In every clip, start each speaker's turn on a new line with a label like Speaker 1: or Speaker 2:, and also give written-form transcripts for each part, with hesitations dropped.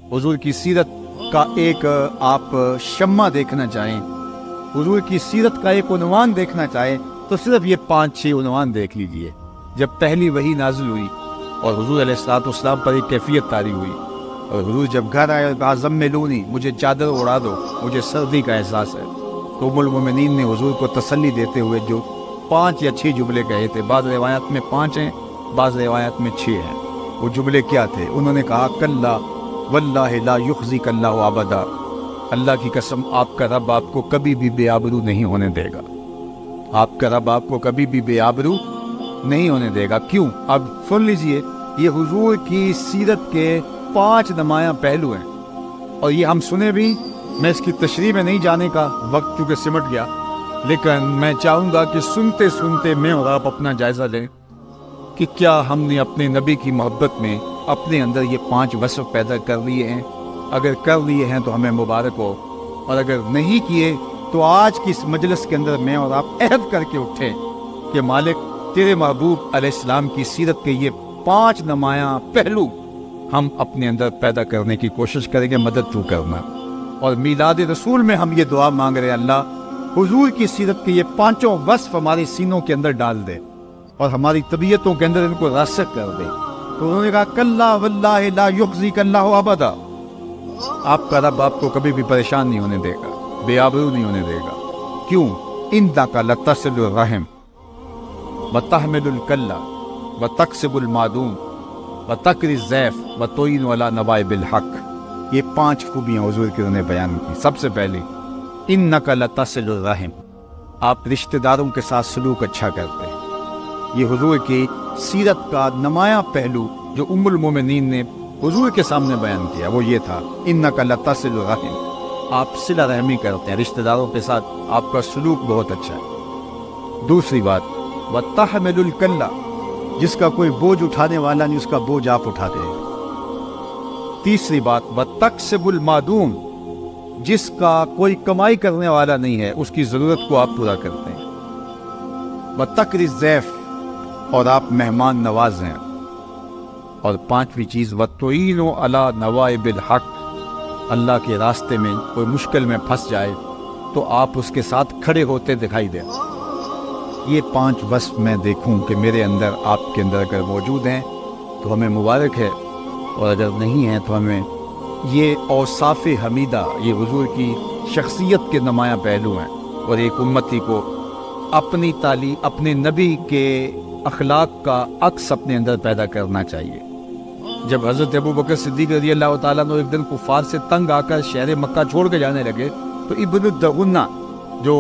Speaker 1: हुजूर की सीरत का एक आप शम्मा देखना चाहें, हुजूर की सीरत का एक उन्वान देखना चाहें, तो सिर्फ ये 5-6 उन्वान देख लीजिए। जब पहली वही नाजिल हुई और हुजूर अलैहिस्सलाम पर एक कैफियत तारी हुई और हुजूर जब घर आए कहा ज़म्मिलूनी, मुझे चादर उड़ा दो, मुझे सर्दी का एहसास है, तो उम्मुल मोमिनीन ने हुजूर को तसल्ली देते हुए जो 5 या 6 जुमले कहे थे, बाज़ रिवायात में 5 हैं, बाज़ रिवायात में 6 हैं। वो जुमले क्या थे? उन्होंने कहा कल्ला वल्लाहि ला युख़ज़िक अल्लाहु अबदा, अल्लाह की कसम आपका रब आपको कभी भी बेआबरू नहीं होने देगा, आपका रब आपको कभी भी बेआबरू नहीं होने देगा। क्यों? अब सुन लीजिए, ये हुजूर की सीरत के 5 नुमायां पहलू हैं और ये हम सुने भी। मैं इसकी तशरीह में नहीं जाने का, वक्त चूँकि सिमट गया, लेकिन मैं चाहूँगा कि सुनते सुनते मैं और आप अपना जायज़ा लें कि क्या हमने अपने नबी की मोहब्बत में अपने अंदर ये 5 वस्फ़ पैदा कर लिए हैं। अगर कर लिए हैं तो हमें मुबारक हो, और अगर नहीं किए तो आज की इस मजलिस के अंदर मैं और आप अहद करके उठें कि मालिक तेरे महबूब अलैहिस्सलाम की सीरत के ये 5 नुमायां पहलू हम अपने अंदर पैदा करने की कोशिश करेंगे, मदद तू करना। और मीलाद रसूल में हम ये दुआ मांग रहे हैं, अल्लाह हुजूर की सीरत के ये 5 वस्फ़ हमारे सीनों के अंदर डाल दे और हमारी तबीयतों के अंदर इनको रासिख़ कर दे। तो उन्होंने कहा कल्ला वल्लाहि ला युख़ज़िक अल्लाहु अबदा, आपका रब आपको कभी भी परेशान नहीं होने देगा, बेआबरू नहीं होने देगा। क्यों? इन्नका लतसिलुर रहम व तहमिलुल कल्ला व तक्सिबुल मादूम व तक्रिज़ ज़ैफ़ व तुईनु अला नवाइबिल हक़। ये 5 खूबियाँ हुजूर की उन्होंने बयान की। सबसे पहले इन्नका लतसिलुर रहम, आप रिश्तेदारों के साथ सलूक अच्छा करते हैं। ये हुजूर की सीरत का नुमायां पहलू जो उम्मुल मोमिनीन ने हुजूर के सामने बयान किया वो ये था, इन्नका लतसिलुर रहम, आप सिला रहमी करते हैं, रिश्तेदारों के साथ आपका सलूक बहुत अच्छा है। दूसरी बात, व तहमिलुल कल्ला, जिसका कोई बोझ उठाने वाला नहीं उसका बोझ आप उठाते हैं। तीसरी बात, व तक्सिबुल मादूम, जिसका कोई कमाई करने वाला नहीं है उसकी ज़रूरत को आप पूरा करते हैं। व तक्रिज़ ज़ैफ़, और आप मेहमान नवाज हैं। और 5वीं चीज़, व तुईनु अला नवाइबिल हक़, अल्लाह के रास्ते में कोई मुश्किल में फंस जाए तो आप उसके साथ खड़े होते दिखाई दें। ये 5 वस्फ़ मैं देखूं कि मेरे अंदर आपके अंदर अगर मौजूद हैं तो हमें मुबारक है, और अगर नहीं है तो हमें ये औसाफ़े हमीदा, ये हुजूर की शख्सियत के नुमायां पहलू हैं। और एक उम्मती को अपनी तालीम, अपने नबी के अखलाक का अक्स अपने अंदर पैदा करना चाहिए। जब हज़रत अबू बकर सिद्दीक़ रज़ियल्लाहु ताला अन्हु एक दिन कुफ़ार से तंग आकर शहर मक्का छोड़ के जाने लगे, तो इब्न दगुन्ना जो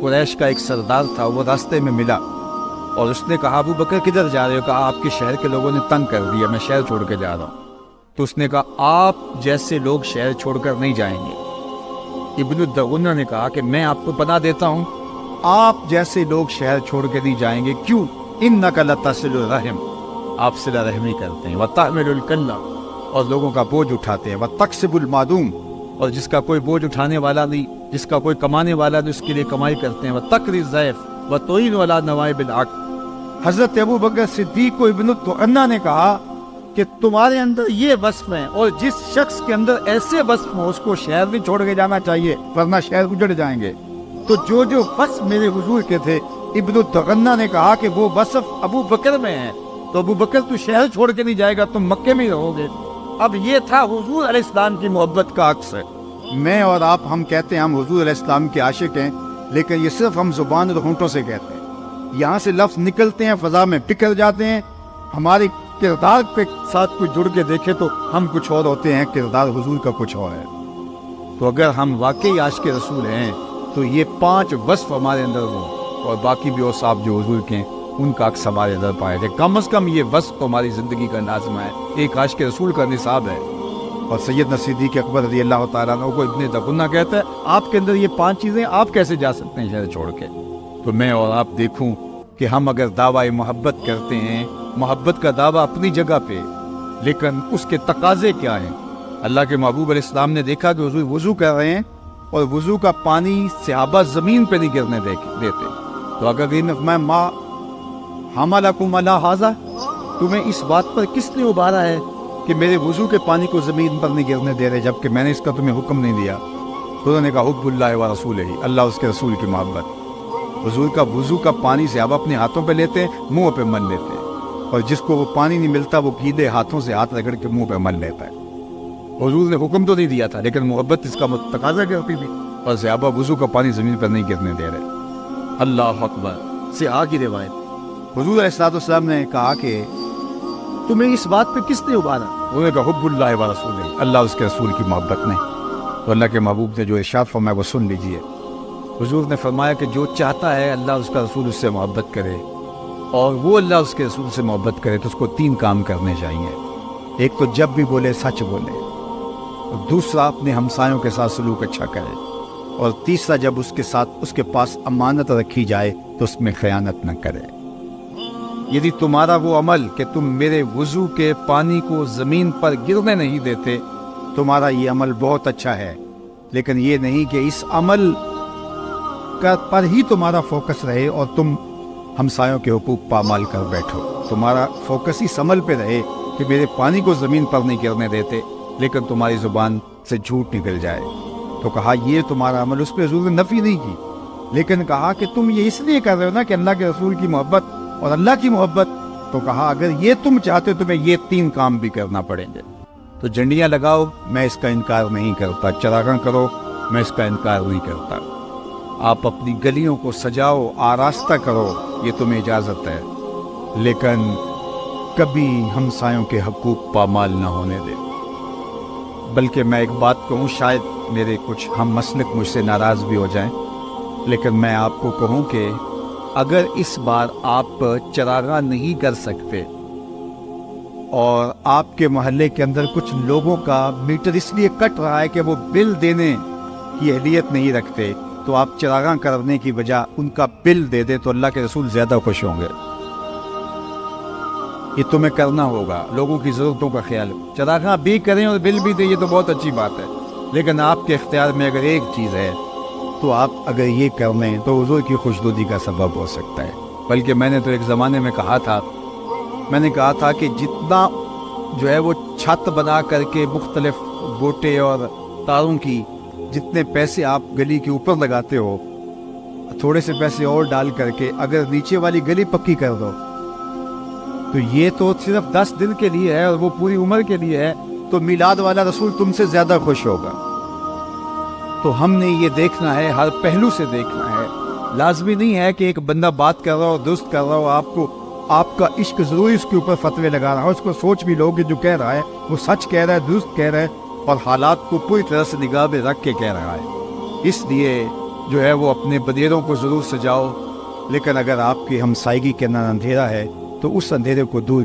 Speaker 1: कुरैश का एक सरदार था वो रास्ते में मिला और उसने कहा अबू बकर किधर जा रहे हो? कहा आपके शहर के लोगों ने तंग कर दिया, मैं शहर छोड़ के जा रहा हूँ। तो उसने कहा आप जैसे लोग शहर छोड़कर नहीं जाएंगे। इब्न दगुन्ना ने कहा कि मैं आपको पनाह देता हूँ, आप जैसे लोग शहर छोड़ के नहीं जाएंगे। क्यों? इन्नका लतसिलुर रहम, आप सिला रहमी करते हैं। व तहमिलुल कल्ला, और लोगों का बोझ उठाते हैं। व तक्सिबुल मादूम, और जिसका कोई बोझ उठाने वाला नहीं, जिसका कोई कमाने वाला नहीं उसके लिए कमाई करते हैं। व तक्रिज़ ज़ैफ़ व तुईनु अला नवाइबिल हक़। हज़रत अबू बकर सिद्दीक़ को इब्न दगुन्ना ने कहा कि तुम्हारे अंदर ये वस्फ़ हैं और जिस शख्स के अंदर ऐसे वस्फ़ हो उसको शहर भी छोड़ के जाना चाहिए वरना शहर उजड़ जाएंगे। तो जो जो वस्फ़ मेरे हुजूर के थे, इब्न दगुन्ना ने कहा कि वो वस्फ़ अबू बकर में है, तो अबू बकर तू शहर छोड़ के नहीं जाएगा, तुम मक्के में ही रहोगे। अब ये था हुजूर अलैहिस्सलाम की मोहब्बत का अक्स है। मैं और आप हम कहते हैं हम हुजूर अलैहिस्सलाम के आशिक हैं, लेकिन ये सिर्फ हम ज़ुबान और होंठों से कहते हैं। यहाँ से लफ्ज़ निकलते हैं, फ़ज़ा में बिखर जाते हैं, हमारे किरदार के साथ कोई जुड़ के देखे तो हम कुछ और होते हैं, किरदार हुजूर का कुछ और है। तो अगर हम वाकई आशिक रसूल हैं तो ये 5 वस्फ़ हमारे अंदर हो और बाकी भी औसाफ जो हुजूर के उनका अक्स हमारे अंदर पाए थे। कम अज़ कम ये वस्फ़ तो हमारी ज़िंदगी का लाज़िमा है, एक आशिक रसूल का निसाब है। और सैयदना सिद्दीक़ अकबर रज़ियल्लाहु ताला अन्हु को इब्न दगुन्ना कहता है आपके अंदर ये 5 चीज़ें, आप कैसे जा सकते हैं शहर छोड़ के? तो मैं और आप देखूं कि हम अगर दावा मोहब्बत करते हैं, मोहब्बत का दावा अपनी जगह पे, लेकिन उसके तकाज़े क्या हैं? अल्लाह के महबूब अलैहिस्सलाम ने देखा कि हुजूर वज़ू कर रहे हैं और वज़ू का पानी सहाबा ज़मीन पे नहीं गिरने देते। तो अगर मैं माँ हमलकुम अला हाज़ा, तुम्हें इस बात पर किसने उबारा है کہ میرے وضو کے پانی کو زمین پر نہیں گرنے دے رہے جبکہ میں نے اس کا تمہیں حکم نہیں دیا؟ تو انہوں نے کہا حب اللہ و رسول ہی، اللہ اس کے رسول کی محبت۔ حضور کا وضو کا پانی صحابہ اپنے ہاتھوں پہ لیتے ہیں، منہ پہ مل لیتے ہیں، اور جس کو وہ پانی نہیں ملتا وہ گیلے ہاتھوں سے ہاتھ رگڑ کے منہ پہ مل لیتا ہے۔ حضور نے حکم تو نہیں دیا تھا لیکن محبت اس کا تقاضا کرتی تھی، اور صحابہ وضو کا پانی زمین پر نہیں گرنے دے رہے۔ اللہ اکبر سے آگے روایت حضور علیہ السلام نے کہا کہ تمہیں اس بات پہ کس نے ابھارا؟ انہوں نے کہا حب اللہ و رسول، اللہ اس کے رسول کی محبت نے۔ تو اللہ کے محبوب نے جو ارشاد فرمایا وہ سن لیجئے۔ حضور نے فرمایا کہ جو چاہتا ہے اللہ اس کا رسول اس سے محبت کرے اور وہ اللہ اس کے رسول سے محبت کرے تو اس کو 3 کام کرنے چاہیے۔ ایک تو جب بھی بولے سچ بولے، اور دوسرا اپنے ہمسایوں کے ساتھ سلوک اچھا کرے، اور تیسرا جب اس کے پاس امانت رکھی جائے تو اس میں خیانت نہ کرے۔ یدی تمہارا وہ عمل کہ تم میرے وضو کے پانی کو زمین پر گرنے نہیں دیتے، تمہارا یہ عمل بہت اچھا ہے، لیکن یہ نہیں کہ اس عمل پر ہی تمہارا فوکس رہے اور تم ہمسایوں کے حقوق پامال کر بیٹھو۔ تمہارا فوکس اس عمل پہ رہے کہ میرے پانی کو زمین پر نہیں گرنے دیتے، لیکن تمہاری زبان سے جھوٹ نکل جائے۔ تو کہا یہ تمہارا عمل، اس پہ حضور نے نفی نہیں کی، لیکن کہا کہ تم یہ اس لیے کر رہے ہو نا کہ اللہ کے رسول کی محبت اور اللہ کی محبت۔ تو کہا اگر یہ تم چاہتے تمہیں یہ 3 کام بھی کرنا پڑیں گے۔ تو جھنڈیاں لگاؤ، میں اس کا انکار نہیں کرتا، چراغاں کرو، میں اس کا انکار نہیں کرتا، آپ اپنی گلیوں کو سجاؤ، آراستہ کرو، یہ تمہیں اجازت ہے، لیکن کبھی ہمسایوں کے حقوق پامال نہ ہونے دے۔ بلکہ میں ایک بات کہوں، شاید میرے کچھ ہم مسلک مجھ سے ناراض بھی ہو جائیں، لیکن میں آپ کو کہوں کہ اگر اس بار آپ چراغاں نہیں کر سکتے اور آپ کے محلے کے اندر کچھ لوگوں کا میٹر اس لیے کٹ رہا ہے کہ وہ بل دینے کی اہلیت نہیں رکھتے، تو آپ چراغاں کرنے کی بجائے ان کا بل دے دیں تو اللہ کے رسول زیادہ خوش ہوں گے۔ یہ تمہیں کرنا ہوگا، لوگوں کی ضرورتوں کا خیال۔ چراغاں بھی کریں اور بل بھی دیں، یہ تو بہت اچھی بات ہے، لیکن آپ کے اختیار میں اگر ایک چیز ہے تو آپ اگر یہ کر لیں تو حضور کی خوشنودی کا سبب ہو سکتا ہے۔ بلکہ میں نے تو ایک زمانے میں کہا تھا کہ جتنا جو ہے وہ چھت بنا کر کے مختلف گوٹے اور تاروں کی جتنے پیسے آپ گلی کے اوپر لگاتے ہو، تھوڑے سے پیسے اور ڈال کر کے اگر نیچے والی گلی پکی کر دو تو یہ تو صرف 10 دن کے لیے ہے اور وہ پوری عمر کے لیے ہے، تو میلاد والا رسول تم سے زیادہ خوش ہوگا۔ تو ہم نے یہ دیکھنا ہے، ہر پہلو سے دیکھنا ہے۔ لازمی نہیں ہے کہ ایک بندہ بات کر رہا ہو، درست کر رہا ہو، آپ کا عشق ضروری اس کے اوپر فتوے لگا رہا ہو، اس کو سوچ بھی لو کہ جو کہہ رہا ہے وہ سچ کہہ رہا ہے، درست کہہ رہا ہے، اور حالات کو پوری طرح سے نگاہ میں رکھ کے کہہ رہا ہے۔ اس لیے جو ہے وہ اپنے بدیروں کو ضرور سجاؤ، لیکن اگر آپ کی ہمسائیگی کے اندر اندھیرا ہے تو اس اندھیرے کو دور